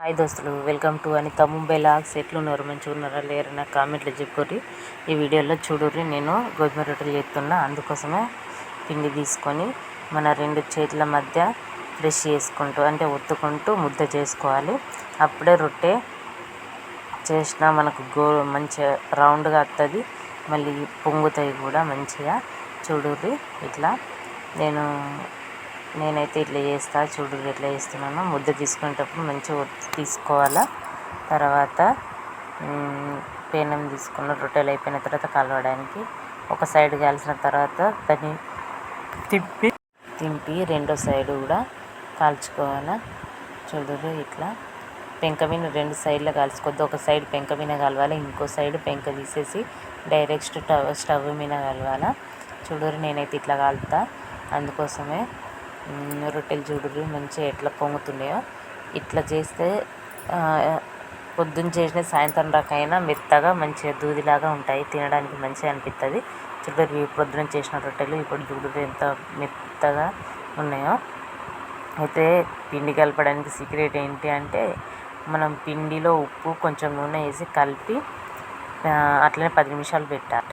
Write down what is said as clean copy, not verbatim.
Hi దోస్తులు, welcome to Anitha Mumbai vlogs. ఎట్లున్నారు? మంచిగా ఉన్నారా లేరా? నా కామెంట్లో చెప్పుర్రి. ఈ వీడియోలో చూడుర్రి, నేను గోధుమ రొట్టెలు చేస్తున్నా. అందుకోసమే పిండి తీసుకొని మన రెండు చేతుల మధ్య ప్రెస్ చేసుకుంటూ అంటే ఒత్తుకుంటూ ముద్ద చేసుకోవాలి. అప్పుడే రొట్టె చేసినా మనకు మంచిగా రౌండ్గా వస్తుంది, మళ్ళీ పొంగుతాయి కూడా మంచిగా. చూడుర్రి, ఇట్లా నేనైతే ఇట్లా చేస్తా. చూడుర్రి ఎట్లా చేస్తున్నానో. ముద్ద తీసుకునేటప్పుడు మంచిగా ఒత్తి తీసుకోవాలా. తర్వాత పేనం తీసుకున్న రొట్టెలు అయిపోయిన తర్వాత కలవడానికి ఒక సైడ్ కాల్చిన తర్వాత దాన్ని తింపి రెండో సైడ్ కూడా కాల్చుకోవాలా. చూడుర్రి, ఇట్లా పెంక మీద రెండు సైడ్లో కాల్చుకోవద్దు. ఒక సైడ్ పెంక మీద కలవాలి, ఇంకో సైడ్ పెంక తీసేసి డైరెక్ట్ స్టవ్ మీద కలవాలా. చూడుర్రి, నేనైతే ఇట్లా కాలుతా. అందుకోసమే రొట్టెలు చూడుర్రి మంచిగా ఎట్లా పొంగుతున్నాయో. ఇట్లా చేస్తే పొద్దున్న చేసిన సాయంత్రం దాకైనా మెత్తగా మంచిగా దూదిలాగా ఉంటాయి, తినడానికి మంచిగా అనిపిస్తుంది. చూడుర్రి, పొద్దున చేసిన రొట్టెలు ఇప్పుడు చూడుర్రి ఎంత మెత్తగా ఉన్నాయో. అయితే పిండి కలపడానికి సీక్రెట్ ఏంటి అంటే, మనం పిండిలో ఉప్పు కొంచెం నూనె వేసి కలిపి అట్లనే 10 నిమిషాలు పెట్టాలి.